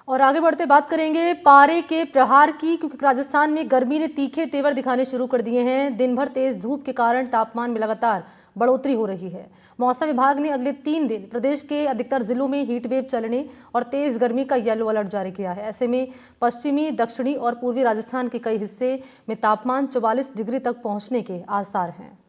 और आगे बढ़ते बात करेंगे पारे के प्रहार की, क्योंकि राजस्थान में गर्मी ने तीखे तेवर दिखाने शुरू कर दिए हैं। दिन भर तेज धूप के कारण तापमान में लगातार बढ़ोतरी हो रही है। मौसम विभाग ने अगले 3 दिन प्रदेश के अधिकतर जिलों में हीट वेव चलने और तेज गर्मी का येलो अलर्ट जारी किया है। ऐसे में पश्चिमी, दक्षिणी और पूर्वी राजस्थान के कई हिस्से में तापमान 44 डिग्री तक पहुंचने के आसार हैं।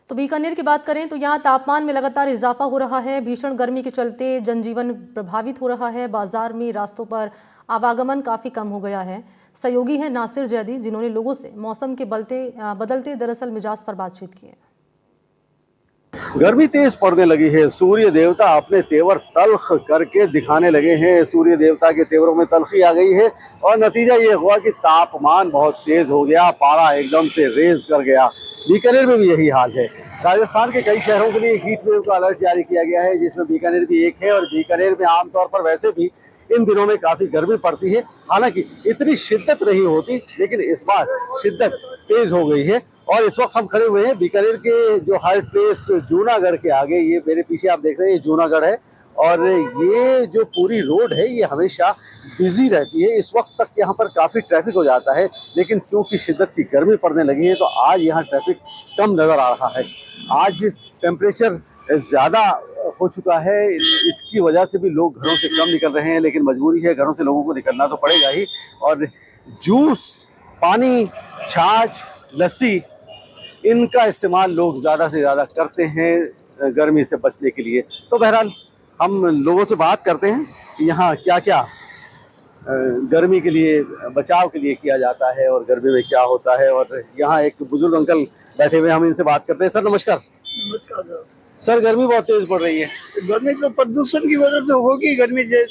तो बीकानेर की बात करें तो यहाँ तापमान में लगातार इजाफा हो रहा है। भीषण गर्मी के चलते जनजीवन प्रभावित हो रहा है। बाजार में, रास्तों पर आवागमन काफ़ी कम हो गया है। सहयोगी हैं नासिर जैदी, जिन्होंने लोगों से मौसम के बदलते दरअसल मिजाज पर बातचीत की है। गर्मी तेज पड़ने लगी है। सूर्य देवता अपने तेवर तल्ख करके दिखाने लगे हैं। सूर्य देवता के तेवरों में तल्खी आ गई है और नतीजा ये हुआ कि तापमान बहुत तेज हो गया, पारा एकदम से रेज कर गया। बीकानेर में भी यही हाल है। राजस्थान के कई शहरों के लिए हीट वेव का अलर्ट जारी किया गया है, जिसमें बीकानेर भी एक है। और बीकानेर में आमतौर पर वैसे भी इन दिनों में काफी गर्मी पड़ती है, हालांकि इतनी शिद्दत नहीं होती, लेकिन इस बार शिद्दत तेज हो गई है। और इस वक्त हम खड़े हुए हैं बीकानेर के जो हार्ट प्लेस जूनागढ़ के आगे। ये मेरे पीछे आप देख रहे हैं, ये जूनागढ़ है और ये जो पूरी रोड है ये हमेशा बिजी रहती है। इस वक्त तक यहाँ पर काफी ट्रैफिक हो जाता है, लेकिन चूंकि शिद्दत की गर्मी पड़ने लगी है तो आज यहाँ ट्रैफिक कम नजर आ रहा है। आज टेम्परेचर ज्यादा हो चुका है, इसकी वजह से भी लोग घरों से कम निकल रहे हैं, लेकिन मजबूरी है, घरों से लोगों को निकलना तो पड़ेगा ही। और जूस, पानी, छाछ, लस्सी, इनका इस्तेमाल लोग ज़्यादा से ज़्यादा करते हैं गर्मी से बचने के लिए। तो बहरहाल हम लोगों से बात करते हैं कि यहाँ क्या क्या गर्मी के लिए, बचाव के लिए किया जाता है और गर्मी में क्या होता है। और यहाँ एक बुजुर्ग अंकल बैठे हुए, हम इनसे बात करते हैं। सर नमस्कार। नमस्कार सर, गर्मी बहुत तेज पड़ रही है। गर्मी तो प्रदूषण की वजह से होगी गर्मी तेज।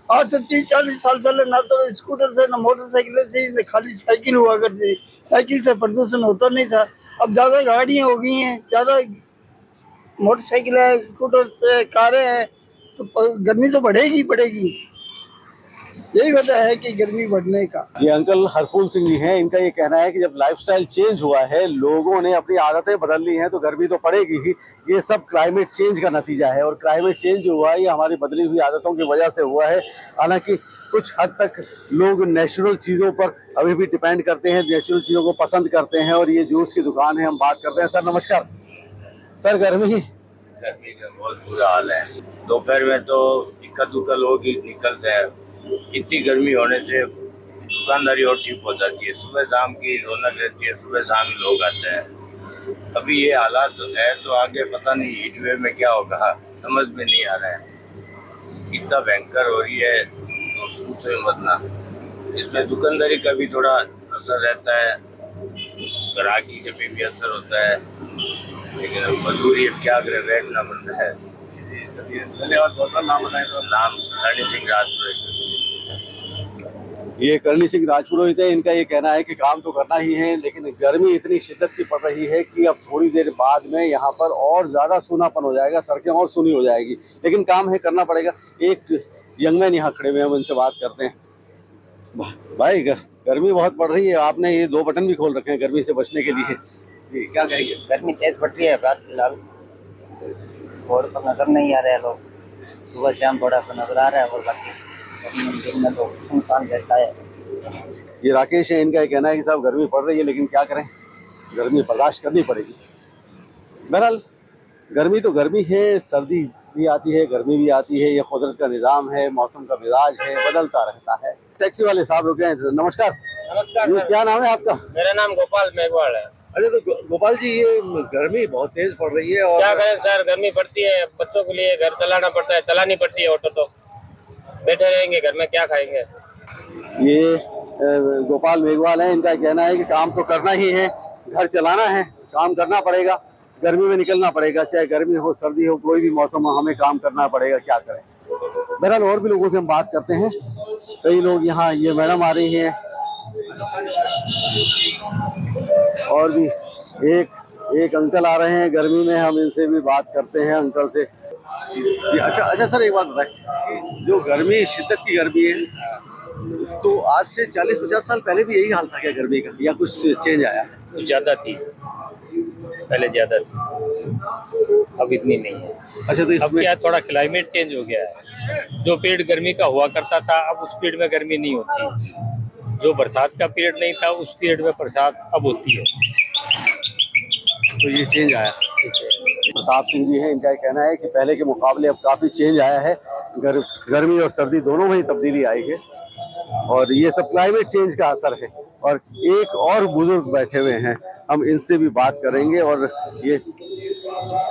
आज से 30-40 साल पहले ना तो स्कूटर से ना मोटरसाइकिल से, ना खाली साइकिल हुआ करती। साइकिल से प्रदूषण होता नहीं था। अब ज्यादा गाड़ियां हो गई हैं, ज्यादा मोटरसाइकिल है, स्कूटर से, कारें हैं, तो गर्मी तो बढ़ेगी बढ़ेगी। यही वजह है कि गर्मी बढ़ने का। ये अंकल हरफूल सिंह जी हैं। इनका ये कहना है कि जब लाइफस्टाइल चेंज हुआ है, लोगों ने अपनी आदतें बदल ली हैं, तो गर्मी तो पड़ेगी ही। ये सब क्लाइमेट चेंज का नतीजा है और क्लाइमेट चेंज जो हुआ है ये हमारी बदली हुई आदतों की वजह से हुआ है। हालांकि कुछ हद तक लोग नेचुरल चीज़ों पर अभी भी डिपेंड करते हैं, नेचुरल चीज़ों को पसंद करते हैं। और ये जूस की दुकान है, हम बात करते हैं। सर नमस्कार। सर, गर्मी का बहुत बुरा हाल है। दोपहर में तो इक्कल दुक्कल लोग ही निकलते हैं। इतनी गर्मी होने से दुकानदारी और ठीक हो जाती है। सुबह शाम की रौनक रहती है, सुबह शाम ही लोग आते हैं। अभी ये हालात है तो आगे पता नहीं हीट वेव में क्या होगा, समझ में नहीं आ रहा है। इतना भयंकर हो रही है तो पूछो मत ना। इसमें दुकानदारी का भी थोड़ा असर रहता है, ग्राहकी के भी असर होता है, लेकिन मजबूरी अब क्या करें, बैठना पड़ता है। धन्यवाद। बहुत नाम बताएं तो। नाम करणी सिंह राजपुरोहित। ये करणी सिंह राजपुरोहित है। इनका ये कहना है कि काम तो करना ही है, लेकिन गर्मी इतनी शिद्दत की पड़ रही है कि अब थोड़ी देर बाद में यहाँ पर और ज़्यादा सूनापन हो जाएगा, सड़कें और सूनी हो जाएगी, लेकिन काम है, करना पड़ेगा। एक यंगमैन यहाँ खड़े हुए हैं, हम उनसे बात करते हैं। भाई, गर्मी बहुत पड़ रही है, आपने ये 2 बटन भी खोल रखे हैं गर्मी से बचने के लिए, क्या कहेंगे? गर्मी तेज बढ़ रही है फिलहाल, और तो नजर नहीं आ रहे हैं लोग। सुबह शाम थोड़ा सा नजर आ रहा है, और बाकी दिन में तो सुनसान रहता है। ये राकेश है। इनका कहना है कि साहब गर्मी पड़ रही है, लेकिन क्या करें, गर्मी बर्दाश्त करनी पड़ेगी। बहरहाल गर्मी तो गर्मी है, सर्दी भी आती है, गर्मी भी आती है। ये कुदरत का निज़ाम है, मौसम का मिजाज है, बदलता रहता है। टैक्सी वाले साहब रुके हैं। नमस्कार। नमस्कार। ये क्या नाम है आपका? मेरा नाम गोपाल मेघवाल है। अच्छा, तो गोपाल जी, ये गर्मी बहुत तेज पड़ रही है और क्या करें सर, गर्मी पड़ती है, बच्चों के लिए घर चलाना पड़ता है, चलानी पड़ती है ऑटो, तो बैठे रहेंगे घर में, क्या खाएंगे। ये गोपाल मेघवाल है। इनका कहना है कि काम तो करना ही है, घर चलाना है, काम करना पड़ेगा, गर्मी में निकलना पड़ेगा, चाहे गर्मी हो सर्दी हो, कोई भी मौसम हो, हमें काम करना पड़ेगा, क्या करें। बहरहाल और भी लोगों से हम बात करते हैं। कई लोग यहाँ, ये मैडम आ रही हैं, और भी एक अंकल आ रहे हैं गर्मी में, हम इनसे भी बात करते हैं, अंकल से। अच्छा सर, एक बात बताएं, जो गर्मी, शिद्दत की गर्मी है, तो आज से 40-50 साल पहले भी यही हाल था क्या गर्मी का, या कुछ चेंज आया? कुछ ज्यादा थी, पहले ज्यादा थी, अब इतनी नहीं है। अच्छा, तो अब इसमें क्या थोड़ा क्लाइमेट चेंज हो गया है। जो पीरियड गर्मी का हुआ करता था अब उस पीरियड में गर्मी नहीं होती। जो बरसात का पीरियड नहीं था उस पीरियड में बरसात अब होती है। तो ये चेंज आया। ठीक है। प्रताप सिंह जी हैं, इनका ये कहना है कि पहले के मुकाबले अब काफी चेंज आया है, गर्मी और सर्दी दोनों में ही तब्दीली आई है, और ये सब क्लाइमेट चेंज का असर है। और एक और बुजुर्ग बैठे हुए हैं, हम इनसे भी बात करेंगे, और ये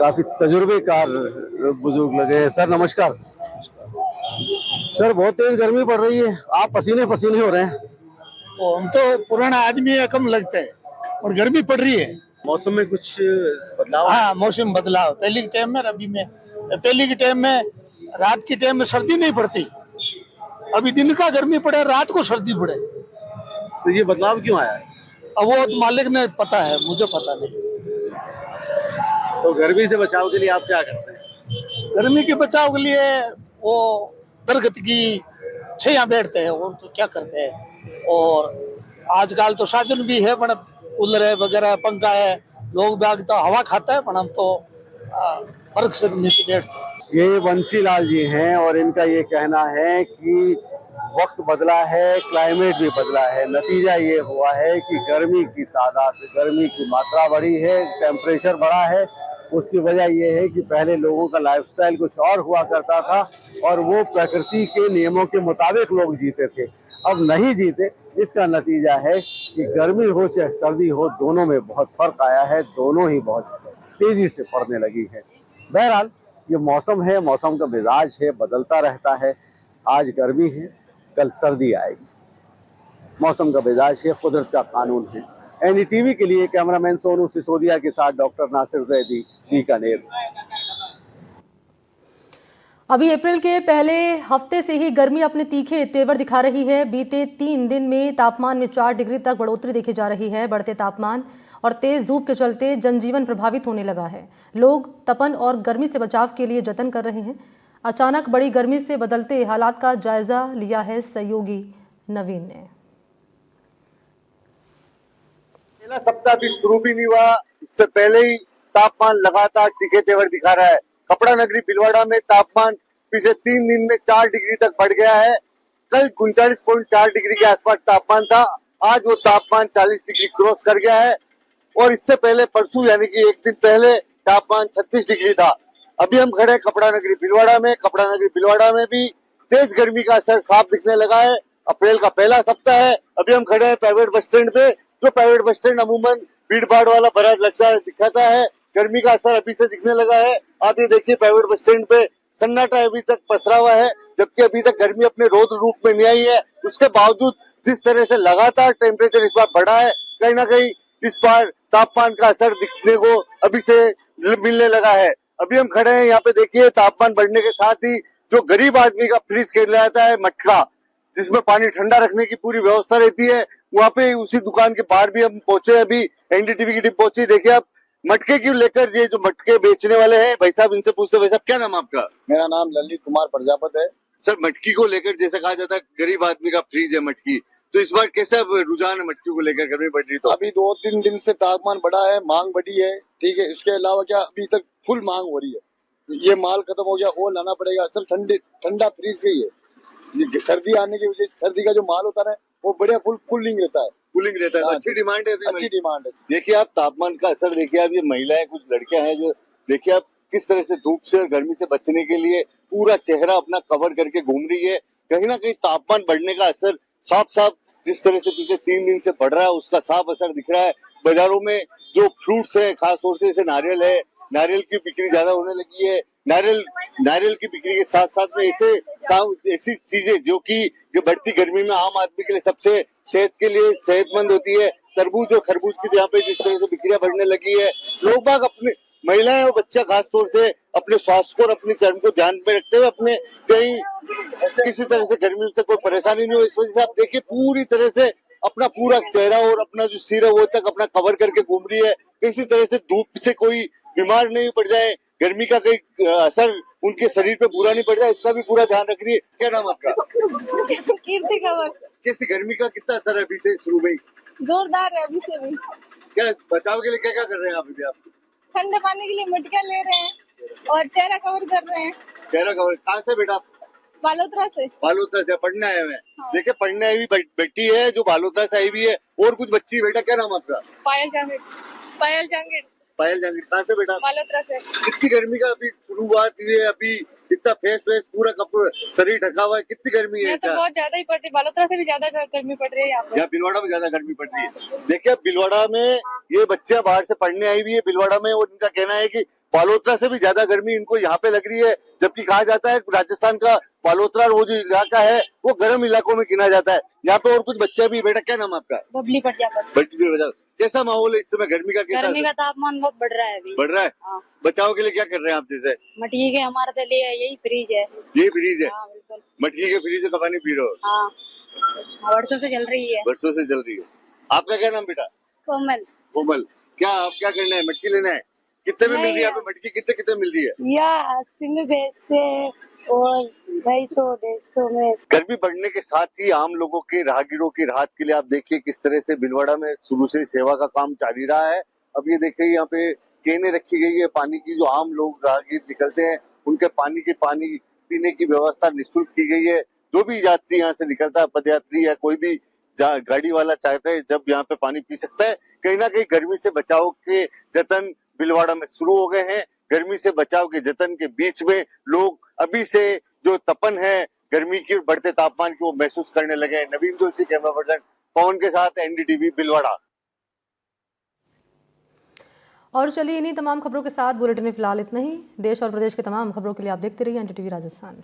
काफी तजुर्बेकार बुजुर्ग लगे हैं। सर नमस्कार। सर बहुत तेज गर्मी पड़ रही है, आप पसीने पसीने हो रहे हैं। तो हम तो पुराना आदमी है, कम लगता है, और गर्मी पड़ रही है। मौसम में कुछ बदलाव? हाँ, मौसम बदलाव पहले के टाइम में अभी में, पहले के टाइम में रात के टाइम में सर्दी नहीं पड़ती, अभी दिन का गर्मी पड़े, रात को सर्दी पड़े। तो ये बदलाव क्यों आया है? अब वो तो मालिक ने पता है, मुझे पता नहीं। तो गर्मी से बचाव के लिए आप क्या करते हैं? गर्मी के बचाव के लिए वो दरख्त की छाया बैठते हैं, और तो क्या करते हैं। और आजकल तो साधन भी है, बड़ा कूलर है वगैरह, पंखा है, लोग बाग तो हवा खाता है, पर हम तो फर्क से नीचे बैठते हैं। ये बंसीलाल जी हैं, और इनका ये कहना है कि वक्त बदला है, क्लाइमेट भी बदला है। नतीजा ये हुआ है कि गर्मी की तादाद, गर्मी की मात्रा बढ़ी है, टेम्परेचर बढ़ा है। उसकी वजह ये है कि पहले लोगों का लाइफस्टाइल कुछ और हुआ करता था, और वो प्रकृति के नियमों के मुताबिक लोग जीते थे, अब नहीं जीते। इसका नतीजा है कि गर्मी हो चाहे सर्दी हो, दोनों में बहुत फर्क आया है, दोनों ही बहुत तेजी से पड़ने लगी है। बहरहाल ये मौसम है, मौसम का मिजाज है, बदलता रहता है। आज गर्मी है, कल सर्दी आएगी, मौसम का मिजाज है, कुदरत का कानून है। एनडीटीवी के लिए कैमरामैन सोनू सिसोदिया के साथ डॉक्टर नासिर जैदी, बीकानेर। अभी अप्रैल के पहले हफ्ते से ही गर्मी अपने तीखे तेवर दिखा रही है। बीते 3 दिन में तापमान में 4 डिग्री तक बढ़ोतरी देखी जा रही है। बढ़ते तापमान और तेज धूप के चलते जनजीवन प्रभावित होने लगा है। लोग तपन और गर्मी से बचाव के लिए जतन कर रहे हैं। अचानक बड़ी गर्मी से बदलते हालात का जायजा लिया है सहयोगी नवीन ने। पहला सप्ताह भी शुरू भी नहीं हुआ, इससे पहले ही तापमान लगातार तीखे तेवर दिखा रहा है। कपड़ा नगरी भीलवाड़ा में तापमान पिछले 3 दिन में 4 डिग्री तक बढ़ गया है। कल 39.4 डिग्री के आसपास तापमान था, आज वो तापमान 40 डिग्री क्रॉस कर गया है। और इससे पहले परसों यानी कि एक दिन पहले तापमान 36 डिग्री था। अभी हम खड़े हैं कपड़ा नगरी भीलवाड़ा में। कपड़ा नगरी भीलवाड़ा में भी तेज गर्मी का असर साफ दिखने लगा है। अप्रैल का पहला सप्ताह है। अभी हम खड़े हैं प्राइवेट बस स्टैंड पे, जो प्राइवेट बस स्टैंड अमूमन भीड़ भाड़ वाला भरा लगता है, दिखाता है। गर्मी का असर अभी से दिखने लगा है। आप ये देखिए प्राइवेट बस स्टैंड पे सन्नाटा अभी तक पसरा हुआ है, जबकि अभी तक गर्मी अपने रौद्र रूप में नहीं आई है। उसके बावजूद जिस तरह से लगातार टेम्परेचर इस बार बढ़ा है, कहीं ना कहीं इस बार तापमान का असर दिखने को अभी से मिलने लगा है। अभी हम खड़े हैं यहाँ पे, देखिए तापमान बढ़ने के साथ ही जो गरीब आदमी का फ्रिज कहलाता है मटका, जिसमें पानी ठंडा रखने की पूरी व्यवस्था रहती है, वहाँ पे उसी दुकान के बाहर भी हम पहुंचे। अभी एनडीटीवी की टीम पहुंची। देखिए आप मटके क्यों लेकर, ये जो मटके बेचने वाले हैं भाई साहब, इनसे पूछते। भाई साहब क्या नाम आपका? मेरा नाम ललित कुमार प्रजापत है। सर मटकी को लेकर जैसे कहा जाता है गरीब आदमी का फ्रीज है मटकी, तो इस बार कैसा रुझान है मटकी को लेकर? गर्मी बढ़ रही तो अभी 2-3 दिन से तापमान बढ़ा है, मांग बढ़ी है, ठीक है। इसके अलावा क्या अभी तक फुल मांग हो रही है। ये माल खत्म हो गया, वो लाना पड़ेगा। सब ठंडा फ्रीज ही है। ये सर्दी आने की वजह से सर्दी का जो माल होता है वो बढ़िया फुल कूलिंग रहता है। कूलिंग रहता है, तो अच्छी डिमांड है। अच्छी डिमांड है। देखिए आप तापमान का असर देखिए। आप ये महिलाएं, कुछ लड़कियां हैं जो देखिए आप किस तरह से धूप से और गर्मी से बचने के लिए पूरा चेहरा अपना कवर करके घूम रही है। कहीं ना कहीं तापमान बढ़ने का असर साफ साफ जिस तरह से पिछले 3 दिन से बढ़ रहा है, उसका साफ असर दिख रहा है। बाजारों में जो फ्रूट्स है, खास तौर से जैसे नारियल है, नारियल की बिक्री ज्यादा होने लगी है। नारियल की बिक्री के साथ साथ में ऐसी चीजें जो कि बढ़ती गर्मी में आम आदमी के लिए सबसे सेहत के लिए सेहतमंद होती है, तरबूज और खरबूज की यहाँ पे जिस तरह से बिक्रियां बढ़ने लगी है, लोग बाग अपने, महिलाएं और बच्चा खास तौर से अपने स्वास्थ्य को और अपने चर्म को ध्यान में रखते हुए अपने कहीं किसी तरह से गर्मी से कोई परेशानी नहीं हो, इस वजह से आप देखिए पूरी तरह से अपना पूरा चेहरा और अपना जो सिर है वो तक अपना कवर करके घूम रही है। किसी तरह से धूप से कोई बीमार नहीं पड़ जाए, गर्मी का कोई असर उनके शरीर पे बुरा नहीं पड़ जाए, इसका भी पूरा ध्यान रख रही है। क्या नाम आपका? कीर्ति कंवर। कैसी गर्मी का कितना असर है अभी से शुरू में ही? जोरदार है अभी से भी। क्या बचाव के लिए क्या क्या कर रहे हैं आप अभी आप? ठंडे पानी के लिए मटका ले रहे हैं और चेहरा कवर कर रहे हैं। चेहरा कवर कहाँ से बेटा? बालोतरा से। बालोतरा से पढ़ने आए हुए हैं। हाँ। देखिए पढ़ने आई हुई बेटी है जो बालोतरा से आई हुई है, और कुछ बच्ची है। बेटा क्या नाम आपका? पायल जांगिड़। पायल जांगिड़। पायल जांगिड़ कहाँ से बेटा? बालोतरा से। कितनी गर्मी का अभी शुरुआत हुई है, अभी इतना फेस वेस पूरा कपड़ा शरीर ढका हुआ है, कितनी गर्मी है? यहाँ तो बहुत ज्यादा ही पड़ रही है, बालोतरा से भी ज्यादा गर्मी पड़ रही है यहाँ पे। यहाँ भीलवाड़ा में ज्यादा गर्मी पड़ रही है। देखिए भीलवाड़ा में ये बच्चियां बाहर से पढ़ने आई हुई है भीलवाड़ा में, और इनका कहना है कि बालोतरा से भी ज्यादा गर्मी इनको यहाँ पे लग रही है, जबकि कहा जाता है राजस्थान का बालोतरा वो जो इलाका है वो गर्म इलाकों में गिना जाता है। यहाँ पे और कुछ बच्चे भी। बेटा क्या नाम आपका? बबली प्रजापति। बबली प्रजापति। कैसा माहौल है इस समय गर्मी का? कैसा गर्मी का तापमान बहुत बढ़ रहा है अभी। बढ़ रहा है? हाँ। बचाव के लिए क्या कर रहे हैं आप? जैसे मटकी के हमारे लिए यही फ्रीज है। ये फ्रीज है? हाँ बिल्कुल। मटकी के फ्रीज से पानी पी रहे हो? हाँ वर्षों से चल रही है। वर्षों से चल रही है। आपका क्या नाम बेटा? कोमल। कोमल। क्या आप क्या करना है? मटकी लेना है? कितने में मिल रही है यहाँ पे मटकी? कितने कितने मिल रही है? या 80 में बेचते हैं और 250-150 में। गर्मी बढ़ने के साथ ही आम लोगों के राहगीरों की राहत के लिए आप देखिए किस तरह से भीलवाड़ा में शुरू से सेवा का काम जारी रहा है। अब ये देखिए यहाँ पे केने रखी गई है पानी की, जो आम लोग राहगीर निकलते हैं उनके पानी पीने की व्यवस्था निःशुल्क की गई है। जो भी यात्री यहाँ से निकलता है, पदयात्री या कोई भी गाड़ी वाला चाहता है जब यहाँ पे पानी पी सकता है। कहीं ना कहीं गर्मी से बचाव के जतन भीलवाड़ा में शुरू हो गए हैं। गर्मी से बचाव के जतन के बीच में लोग अभी से जो तपन है गर्मी की बढ़ते तापमान की वो महसूस करने लगे हैं। नवीन जोशी, कैमरा पर्सन पवन के साथ, एनडीटीवी भीलवाड़ा। और चलिए इन्हीं तमाम खबरों के साथ बुलेटिन में फिलहाल इतना ही। देश और प्रदेश के तमाम खबरों के लिए आप देखते रहिए एनडीटीवी राजस्थान।